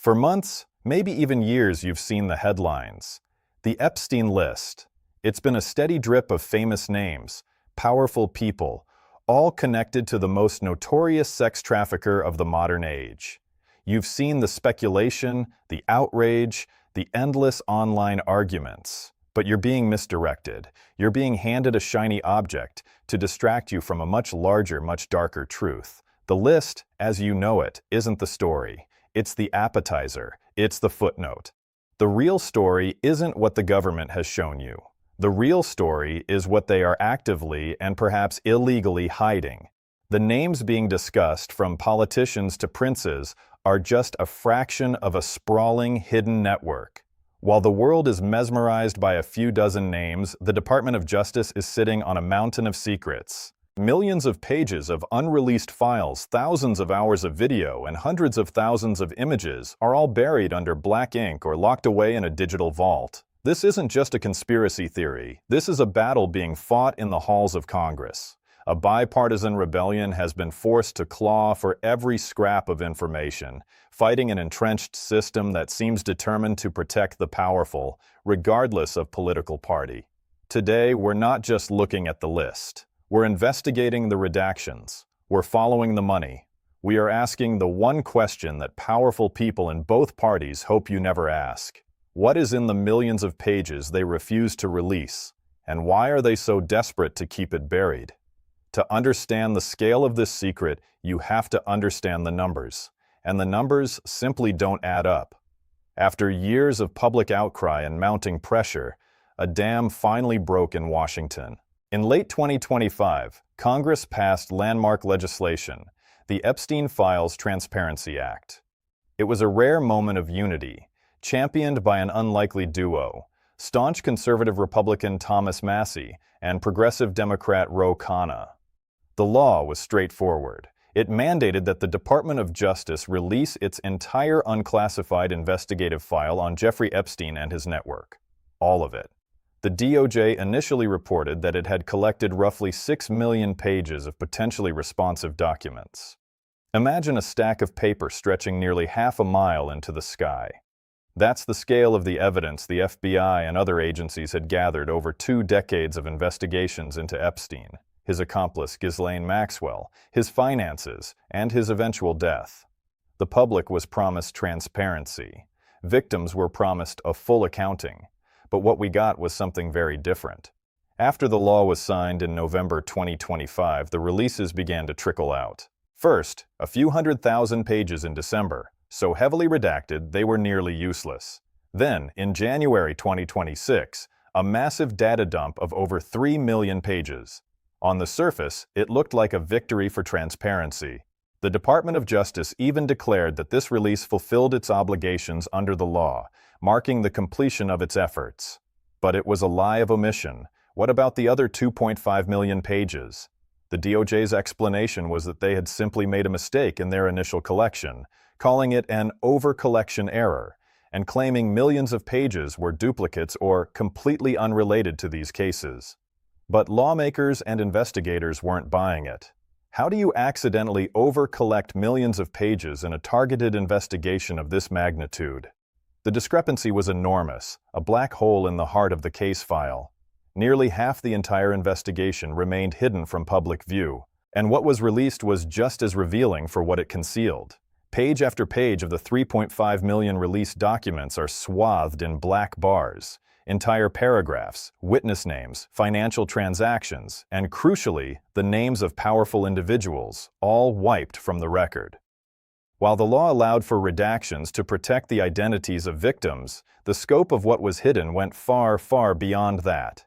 For months, maybe even years, you've seen the headlines. The Epstein list. It's been a steady drip of famous names, powerful people, all connected to the most notorious sex trafficker of the modern age. You've seen the speculation, the outrage, the endless online arguments. But you're being misdirected. You're being handed a shiny object to distract you from a much larger, much darker truth. The list, as you know it, isn't the story. It's the appetizer. It's the footnote. The real story isn't what the government has shown you. The real story is what they are actively and perhaps illegally hiding. The names being discussed, from politicians to princes, are just a fraction of a sprawling, hidden network. While the world is mesmerized by a few dozen names, the Department of Justice is sitting on a mountain of secrets. Millions of pages of unreleased files, thousands of hours of video, and hundreds of thousands of images are all buried under black ink or locked away in a digital vault. This isn't just a conspiracy theory. This is a battle being fought in the halls of Congress. A bipartisan rebellion has been forced to claw for every scrap of information, fighting an entrenched system that seems determined to protect the powerful, regardless of political party. Today, we're not just looking at the list. We're investigating the redactions. We're following the money. We are asking the one question that powerful people in both parties hope you never ask. What is in the millions of pages they refuse to release? And why are they so desperate to keep it buried? To understand the scale of this secret, you have to understand the numbers. And the numbers simply don't add up. After years of public outcry and mounting pressure, a dam finally broke in Washington. In late 2025, Congress passed landmark legislation, the Epstein Files Transparency Act. It was a rare moment of unity, championed by an unlikely duo, staunch conservative Republican Thomas Massie and progressive Democrat Khanna. The law was straightforward. It mandated that the Department of Justice release its entire unclassified investigative file on Jeffrey Epstein and his network. All of it. The DOJ initially reported that it had collected roughly 6 million pages of potentially responsive documents. Imagine a stack of paper stretching nearly half a mile into the sky. That's the scale of the evidence the FBI and other agencies had gathered over 2 decades of investigations into Epstein, his accomplice Ghislaine Maxwell, his finances, and his eventual death. The public was promised transparency. Victims were promised a full accounting. But what we got was something very different. After the law was signed in November 2025, the releases began to trickle out. First, a few 100,000 pages in December, so heavily redacted they were nearly useless. Then, in January 2026, a massive data dump of over 3 million pages. On the surface, it looked like a victory for transparency. The Department of Justice even declared that this release fulfilled its obligations under the law, marking the completion of its efforts. But it was a lie of omission. What about the other 2.5 million pages? The DOJ's explanation was that they had simply made a mistake in their initial collection, calling it an over-collection error, and claiming millions of pages were duplicates or completely unrelated to these cases. But lawmakers and investigators weren't buying it. How do you accidentally over-collect millions of pages in a targeted investigation of this magnitude? The discrepancy was enormous, a black hole in the heart of the case file. Nearly half the entire investigation remained hidden from public view, and what was released was just as revealing for what it concealed. Page after page of the 3.5 million released documents are swathed in black bars. Entire paragraphs, witness names, financial transactions, and crucially, the names of powerful individuals, all wiped from the record. While the law allowed for redactions to protect the identities of victims, the scope of what was hidden went far, far beyond that.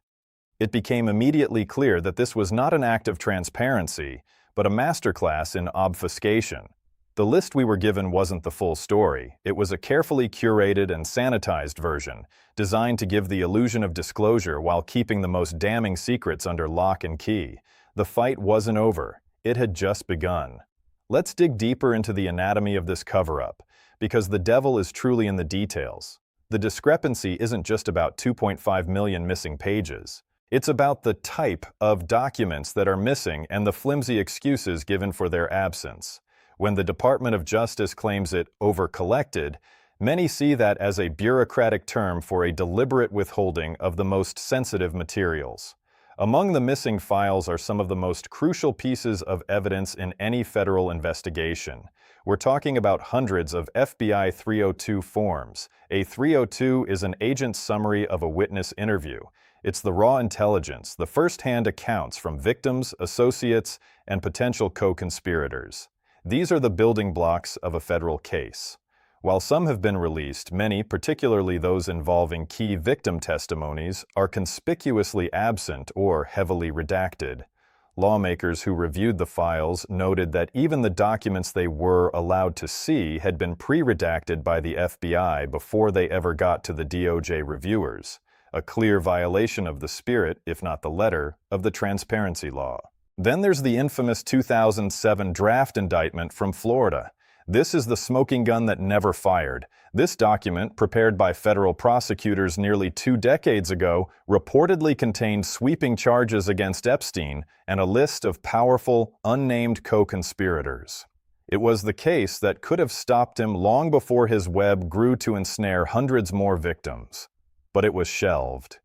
It became immediately clear that this was not an act of transparency, but a masterclass in obfuscation. The list we were given wasn't the full story. It was a carefully curated and sanitized version, designed to give the illusion of disclosure while keeping the most damning secrets under lock and key. The fight wasn't over. It had just begun. Let's dig deeper into the anatomy of this cover-up, because the devil is truly in the details. The discrepancy isn't just about 2.5 million missing pages. It's about the type of documents that are missing and the flimsy excuses given for their absence. When the Department of Justice claims it over-collected, Many see that as a bureaucratic term for a deliberate withholding of the most sensitive materials. Among the missing files are some of the most crucial pieces of evidence in any federal investigation. We're talking about hundreds of FBI 302 forms. A 302 is an agent's summary of a witness interview. It's the raw intelligence, the first-hand accounts from victims, associates, and potential co-conspirators. These are the building blocks of a federal case. While some have been released, many, particularly those involving key victim testimonies, are conspicuously absent or heavily redacted. Lawmakers who reviewed the files noted that even the documents they were allowed to see had been pre-redacted by the FBI before they ever got to the DOJ reviewers, a clear violation of the spirit, if not the letter, of the transparency law. Then there's the infamous 2007 draft indictment from Florida. This is the smoking gun that never fired. This document, prepared by federal prosecutors nearly 2 decades ago, reportedly contained sweeping charges against Epstein and a list of powerful, unnamed co-conspirators. It was the case that could have stopped him long before his web grew to ensnare hundreds more victims. But it was shelved.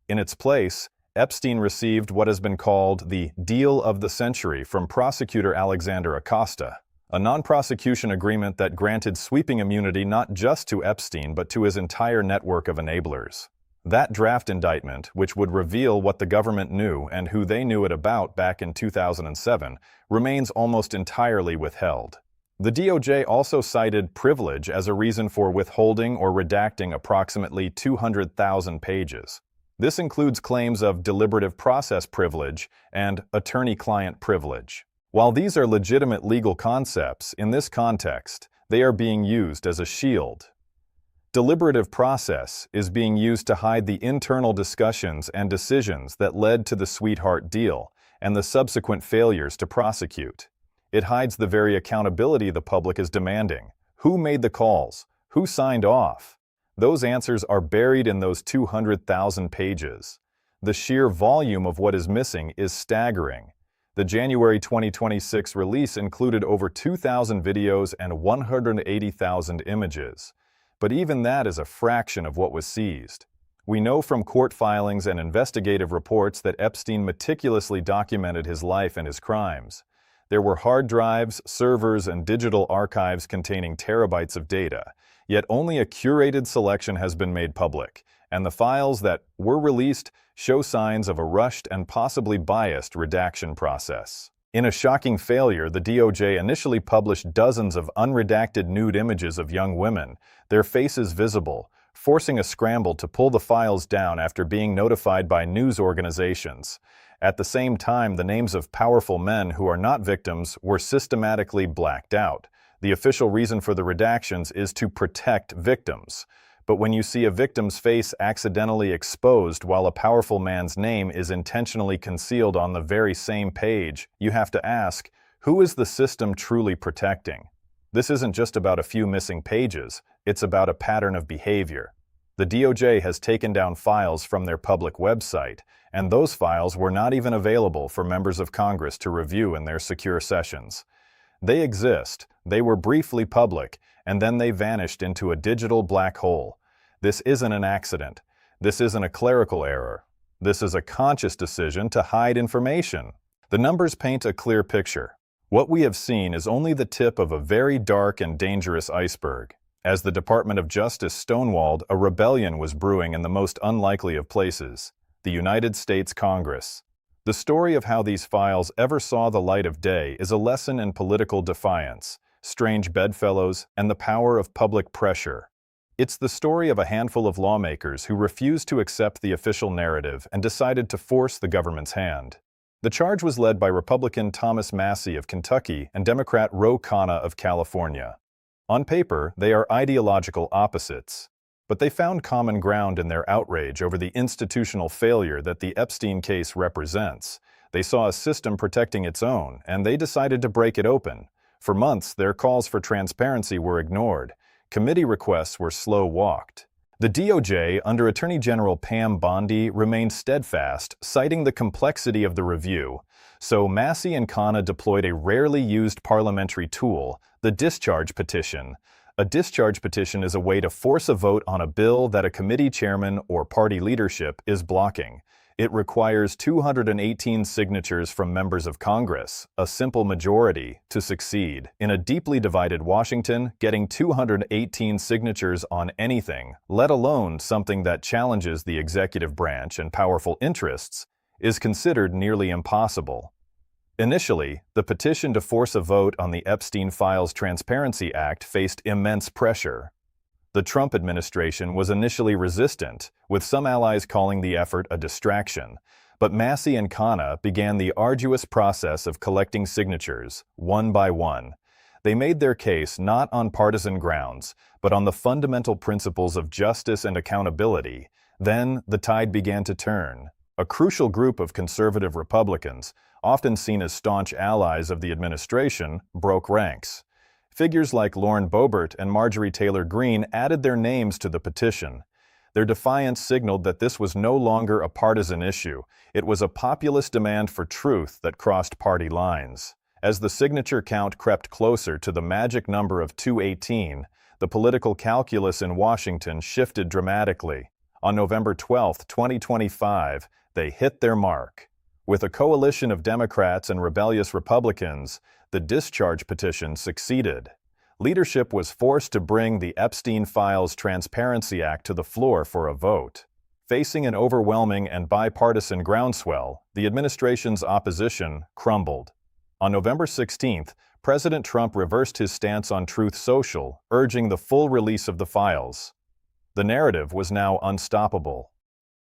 In its place, Epstein received what has been called the Deal of the Century from prosecutor Alexander Acosta, a non-prosecution agreement that granted sweeping immunity not just to Epstein but to his entire network of enablers. That draft indictment, which would reveal what the government knew and who they knew it about back in 2007, remains almost entirely withheld. The DOJ also cited privilege as a reason for withholding or redacting approximately 200,000 pages. This includes claims of deliberative process privilege and attorney-client privilege. While these are legitimate legal concepts, in this context, they are being used as a shield. Deliberative process is being used to hide the internal discussions and decisions that led to the sweetheart deal and the subsequent failures to prosecute. It hides the very accountability the public is demanding. Who made the calls? Who signed off? Those answers are buried in those 200,000 pages. The sheer volume of what is missing is staggering. The January 2026 release included over 2,000 videos and 180,000 images. But even that is a fraction of what was seized. We know from court filings and investigative reports that Epstein meticulously documented his life and his crimes. There were hard drives, servers, and digital archives containing terabytes of data, yet only a curated selection has been made public, and the files that were released show signs of a rushed and possibly biased redaction process. In a shocking failure, the DOJ initially published dozens of unredacted nude images of young women, their faces visible, forcing a scramble to pull the files down after being notified by news organizations. At the same time, the names of powerful men who are not victims were systematically blacked out. The official reason for the redactions is to protect victims. But when you see a victim's face accidentally exposed while a powerful man's name is intentionally concealed on the very same page, you have to ask, who is the system truly protecting? This isn't just about a few missing pages, it's about a pattern of behavior. The DOJ has taken down files from their public website, and those files were not even available for members of Congress to review in their secure sessions. They exist, they were briefly public, and then they vanished into a digital black hole. This isn't an accident. This isn't a clerical error. This is a conscious decision to hide information. The numbers paint a clear picture. What we have seen is only the tip of a very dark and dangerous iceberg. As the Department of Justice stonewalled, a rebellion was brewing in the most unlikely of places, the United States Congress. The story of how these files ever saw the light of day is a lesson in political defiance, strange bedfellows, and the power of public pressure. It's the story of a handful of lawmakers who refused to accept the official narrative and decided to force the government's hand. The charge was led by Republican Thomas Massie of Kentucky and Democrat Khanna of California. On paper, they are ideological opposites, but they found common ground in their outrage over the institutional failure that the Epstein case represents. They saw a system protecting its own, and they decided to break it open. For months, their calls for transparency were ignored. Committee requests were slow-walked. The DOJ, under Attorney General Pam Bondi, remained steadfast, citing the complexity of the review. So Massie and Khanna deployed a rarely used parliamentary tool, the discharge petition, A discharge petition is a way to force a vote on a bill that a committee chairman or party leadership is blocking. It requires 218 signatures from members of Congress, a simple majority, to succeed. In a deeply divided Washington, getting 218 signatures on anything, let alone something that challenges the executive branch and powerful interests, is considered nearly impossible. Initially, the petition to force a vote on the Epstein Files Transparency Act faced immense pressure. The Trump administration was initially resistant, with some allies calling the effort a distraction. But Massie and Khanna began the arduous process of collecting signatures, one by one. They made their case not on partisan grounds, but on the fundamental principles of justice and accountability. Then, the tide began to turn. A crucial group of conservative Republicans, often seen as staunch allies of the administration, broke ranks. Figures like Lauren Boebert and Marjorie Taylor Greene added their names to the petition. Their defiance signaled that this was no longer a partisan issue. It was a populist demand for truth that crossed party lines. As the signature count crept closer to the magic number of 218, the political calculus in Washington shifted dramatically. On November 12, 2025, they hit their mark. With a coalition of Democrats and rebellious Republicans, the discharge petition succeeded. Leadership was forced to bring the Epstein Files Transparency Act to the floor for a vote. Facing an overwhelming and bipartisan groundswell, the administration's opposition crumbled. On November 16th, President Trump reversed his stance on Truth Social, urging the full release of the files. The narrative was now unstoppable.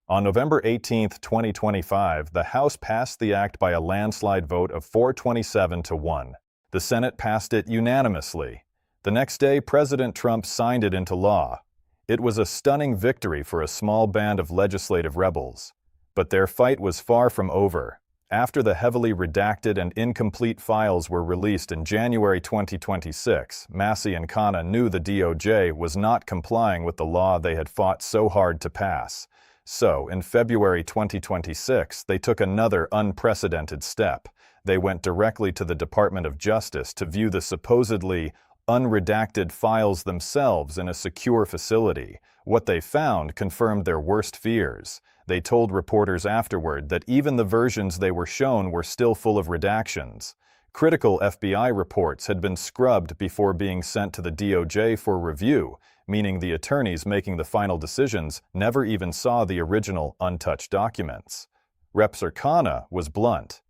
On November 18, 2025, the House passed the act by a landslide vote of 427-1. The Senate passed it unanimously. The next day, President Trump signed it into law. It was a stunning victory for a small band of legislative rebels. But their fight was far from over. After the heavily redacted and incomplete files were released in January 2026, Massie and Khanna knew the DOJ was not complying with the law they had fought so hard to pass. So, in February 2026, they took another unprecedented step. They went directly to the Department of Justice to view the supposedly unredacted files themselves in a secure facility. What they found confirmed their worst fears. They told reporters afterward that even the versions they were shown were still full of redactions. Critical FBI reports had been scrubbed before being sent to the DOJ for review, meaning the attorneys making the final decisions never even saw the original untouched documents. Rep. Khanna was blunt.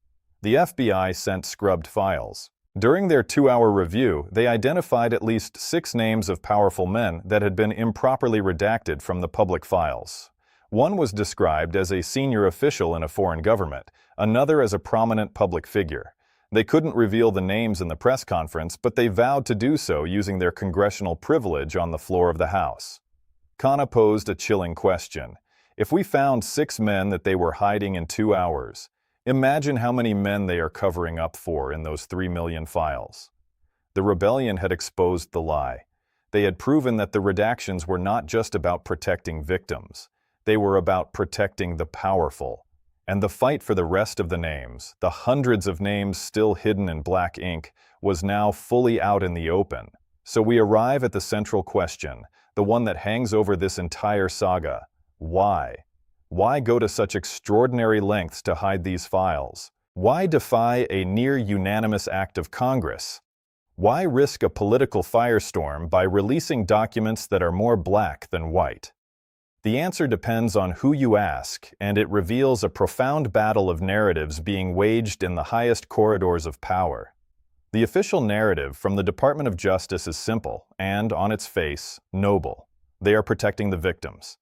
The FBI sent scrubbed files. During their 2-hour review, they identified at least 6 names of powerful men that had been improperly redacted from the public files. One was described as a senior official in a foreign government, another as a prominent public figure. They couldn't reveal the names in the press conference, but they vowed to do so using their congressional privilege on the floor of the House. Khanna posed a chilling question. If we found 6 men that they were hiding in 2 hours, imagine how many men they are covering up for in those 3 million files. The rebellion had exposed the lie. They had proven that the redactions were not just about protecting victims. They were about protecting the powerful. And the fight for the rest of the names, the hundreds of names still hidden in black ink, was now fully out in the open. So we arrive at the central question, the one that hangs over this entire saga. Why? Why go to such extraordinary lengths to hide these files? Why defy a near-unanimous act of Congress? Why risk a political firestorm by releasing documents that are more black than white? The answer depends on who you ask, and it reveals a profound battle of narratives being waged in the highest corridors of power. The official narrative from the Department of Justice is simple and, on its face, noble. They are protecting the victims.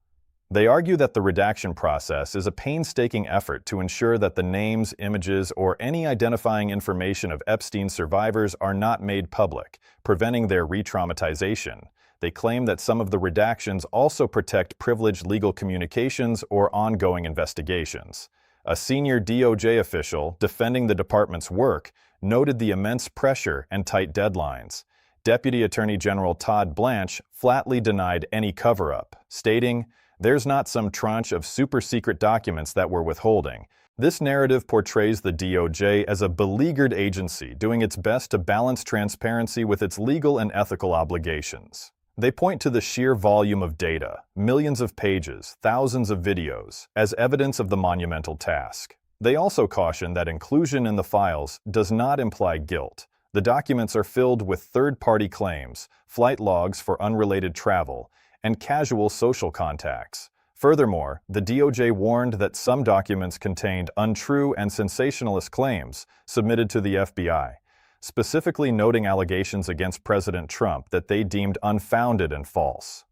They argue that the redaction process is a painstaking effort to ensure that the names, images, or any identifying information of Epstein survivors are not made public, preventing their re-traumatization. They claim that some of the redactions also protect privileged legal communications or ongoing investigations. A senior DOJ official defending the department's work noted the immense pressure and tight deadlines. Deputy Attorney General Todd Blanche flatly denied any cover-up, stating, "There's not some tranche of super-secret documents that we're withholding. This narrative portrays the DOJ as a beleaguered agency doing its best to balance transparency with its legal and ethical obligations. They point to the sheer volume of data, millions of pages, thousands of videos, as evidence of the monumental task. They also caution that inclusion in the files does not imply guilt. The documents are filled with third-party claims, flight logs for unrelated travel, and casual social contacts. Furthermore, the DOJ warned that some documents contained untrue and sensationalist claims submitted to the FBI, specifically noting allegations against President Trump that they deemed unfounded and false.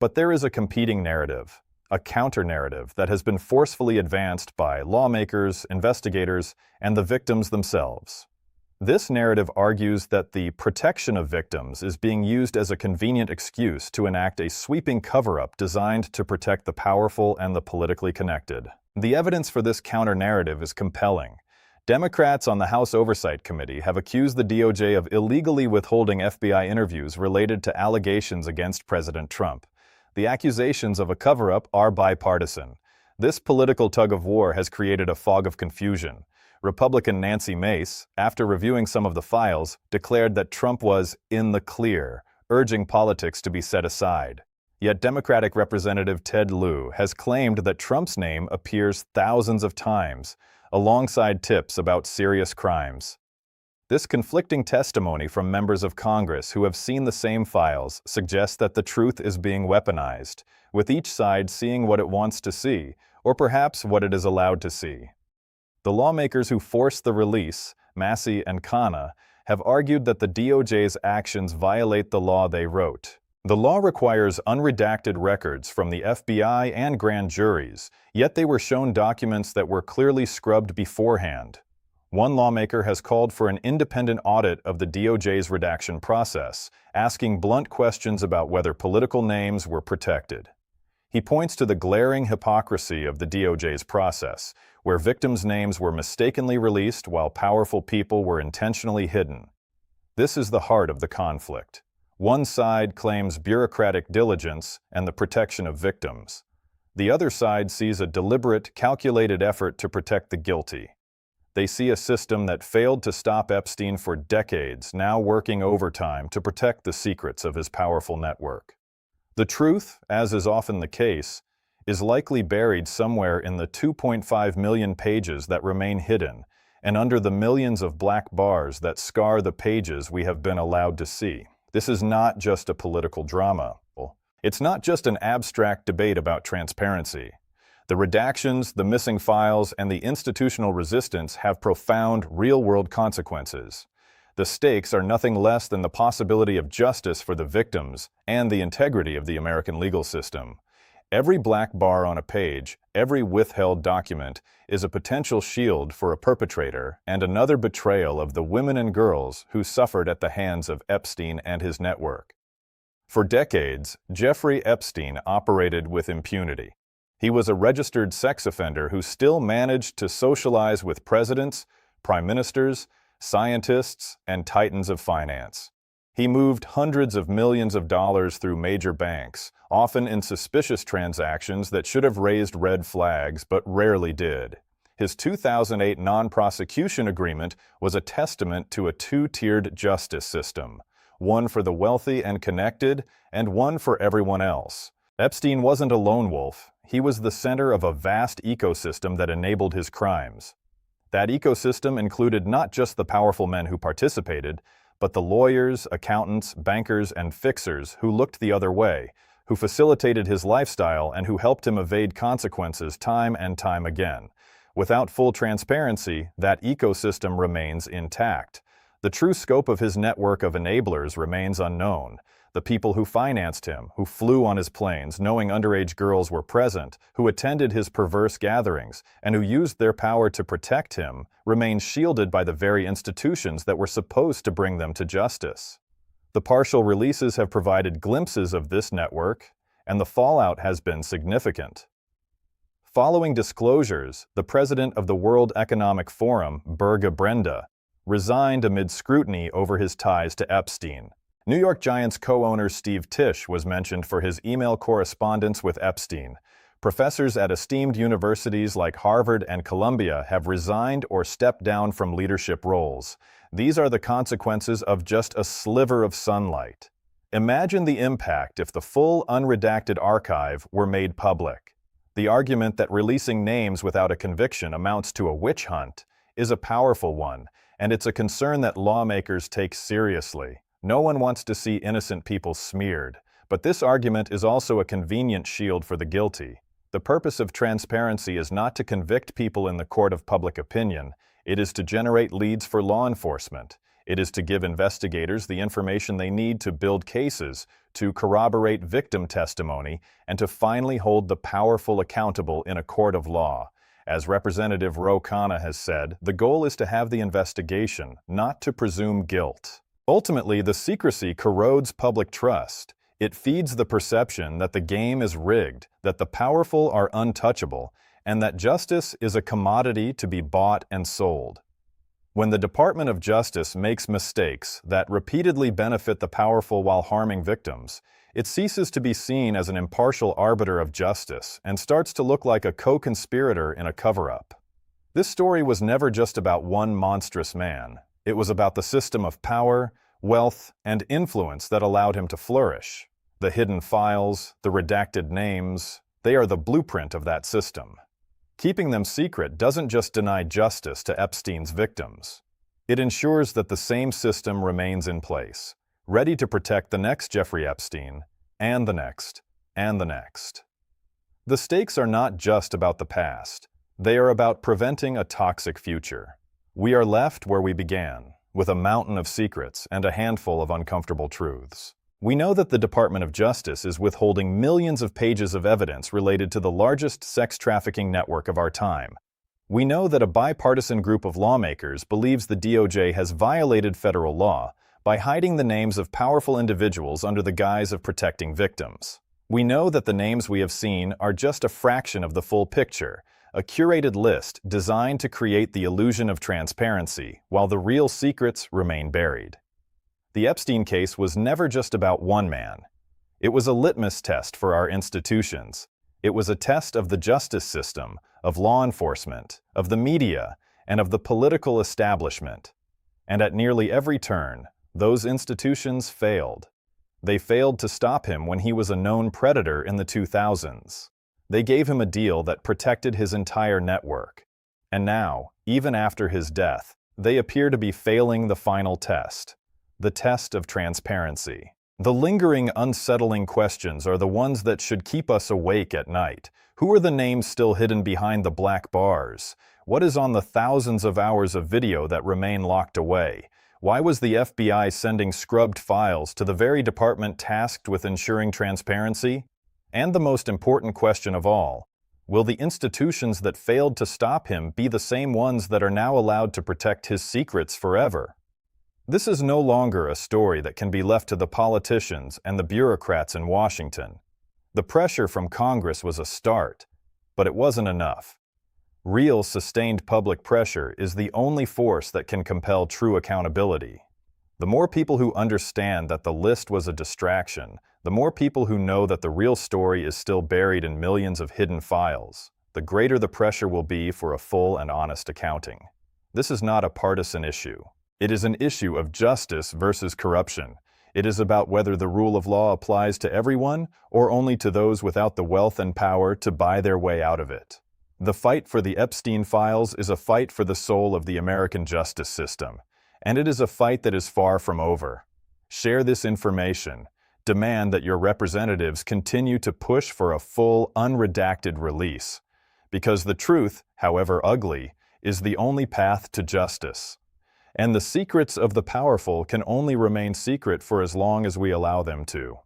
But there is a competing narrative, a counter-narrative that has been forcefully advanced by lawmakers, investigators, and the victims themselves. This narrative argues that the protection of victims is being used as a convenient excuse to enact a sweeping cover-up designed to protect the powerful and the politically connected. The evidence for this counter-narrative is compelling. Democrats on the House Oversight Committee have accused the DOJ of illegally withholding FBI interviews related to allegations against President Trump. The accusations of a cover-up are bipartisan. This political tug-of-war has created a fog of confusion. Republican Nancy Mace, after reviewing some of the files, declared that Trump was in the clear, urging politics to be set aside. Yet Democratic Representative Ted Lieu has claimed that Trump's name appears thousands of times, alongside tips about serious crimes. This conflicting testimony from members of Congress who have seen the same files suggests that the truth is being weaponized, with each side seeing what it wants to see, or perhaps what it is allowed to see. The lawmakers who forced the release, Massie and Khanna, have argued that the DOJ's actions violate the law they wrote. The law requires unredacted records from the FBI and grand juries, yet they were shown documents that were clearly scrubbed beforehand. One lawmaker has called for an independent audit of the DOJ's redaction process, asking blunt questions about whether political names were protected. He points to the glaring hypocrisy of the DOJ's process, where victims' names were mistakenly released while powerful people were intentionally hidden. This is the heart of the conflict. One side claims bureaucratic diligence and the protection of victims. The other side sees a deliberate, calculated effort to protect the guilty. They see a system that failed to stop Epstein for decades, now working overtime to protect the secrets of his powerful network. The truth, as is often the case, is likely buried somewhere in the 2.5 million pages that remain hidden and under the millions of black bars that scar the pages we have been allowed to see. This is not just a political drama. It's not just an abstract debate about transparency. The redactions, the missing files, and the institutional resistance have profound, real-world consequences. The stakes are nothing less than the possibility of justice for the victims and the integrity of the American legal system. Every black bar on a page, every withheld document, is a potential shield for a perpetrator and another betrayal of the women and girls who suffered at the hands of Epstein and his network. For decades, Jeffrey Epstein operated with impunity. He was a registered sex offender who still managed to socialize with presidents, prime ministers, scientists, and titans of finance. He moved hundreds of millions of dollars through major banks, often in suspicious transactions that should have raised red flags but rarely did. His 2008 non-prosecution agreement was a testament to a two-tiered justice system, one for the wealthy and connected, and one for everyone else. Epstein wasn't a lone wolf. He was the center of a vast ecosystem that enabled his crimes. That ecosystem included not just the powerful men who participated, but the lawyers, accountants, bankers, and fixers who looked the other way, who facilitated his lifestyle and who helped him evade consequences time and time again. Without full transparency, that ecosystem remains intact. The true scope of his network of enablers remains unknown. The people who financed him, who flew on his planes knowing underage girls were present, who attended his perverse gatherings, and who used their power to protect him, remain shielded by the very institutions that were supposed to bring them to justice. The partial releases have provided glimpses of this network, and the fallout has been significant. Following disclosures, the president of the World Economic Forum, Birga Brenda, resigned amid scrutiny over his ties to Epstein. New York Giants co-owner Steve Tisch was mentioned for his email correspondence with Epstein, Professors at esteemed universities like Harvard and Columbia have resigned or stepped down from leadership roles. These are the consequences of just a sliver of sunlight. Imagine the impact if the full unredacted archive were made public. The argument that releasing names without a conviction amounts to a witch hunt is a powerful one, and it's a concern that lawmakers take seriously. No one wants to see innocent people smeared, but this argument is also a convenient shield for the guilty. The purpose of transparency is not to convict people in the court of public opinion. It is to generate leads for law enforcement. It is to give investigators the information they need to build cases, to corroborate victim testimony, and to finally hold the powerful accountable in a court of law. As Representative Khanna has said, the goal is to have the investigation, not to presume guilt. Ultimately, the secrecy corrodes public trust. It feeds the perception that the game is rigged, that the powerful are untouchable, and that justice is a commodity to be bought and sold. When the Department of Justice makes mistakes that repeatedly benefit the powerful while harming victims, it ceases to be seen as an impartial arbiter of justice and starts to look like a co-conspirator in a cover-up. This story was never just about one monstrous man. It was about the system of power, wealth, and influence that allowed him to flourish. The hidden files, the redacted names, they are the blueprint of that system. Keeping them secret doesn't just deny justice to Epstein's victims. It ensures that the same system remains in place, ready to protect the next Jeffrey Epstein, and the next, and the next. The stakes are not just about the past. They are about preventing a toxic future. We are left where we began, with a mountain of secrets and a handful of uncomfortable truths. We know that the Department of Justice is withholding millions of pages of evidence related to the largest sex trafficking network of our time. We know that a bipartisan group of lawmakers believes the DOJ has violated federal law by hiding the names of powerful individuals under the guise of protecting victims. We know that the names we have seen are just a fraction of the full picture, a curated list designed to create the illusion of transparency, while the real secrets remain buried. The Epstein case was never just about one man. It was a litmus test for our institutions. It was a test of the justice system, of law enforcement, of the media, and of the political establishment. And at nearly every turn, those institutions failed. They failed to stop him when he was a known predator in the 2000s. They gave him a deal that protected his entire network. And now, even after his death, they appear to be failing the final test. The test of transparency. The lingering, unsettling questions are the ones that should keep us awake at night. Who are the names still hidden behind the black bars? What is on the thousands of hours of video that remain locked away? Why was the FBI sending scrubbed files to the very department tasked with ensuring transparency? And the most important question of all, will the institutions that failed to stop him be the same ones that are now allowed to protect his secrets forever? This is no longer a story that can be left to the politicians and the bureaucrats in Washington. The pressure from Congress was a start, but it wasn't enough. Real, sustained public pressure is the only force that can compel true accountability. The more people who understand that the list was a distraction, the more people who know that the real story is still buried in millions of hidden files, the greater the pressure will be for a full and honest accounting. This is not a partisan issue. It is an issue of justice versus corruption. It is about whether the rule of law applies to everyone or only to those without the wealth and power to buy their way out of it. The fight for the Epstein files is a fight for the soul of the American justice system, and it is a fight that is far from over. Share this information. Demand that your representatives continue to push for a full, unredacted release, because the truth, however ugly, is the only path to justice. And the secrets of the powerful can only remain secret for as long as we allow them to.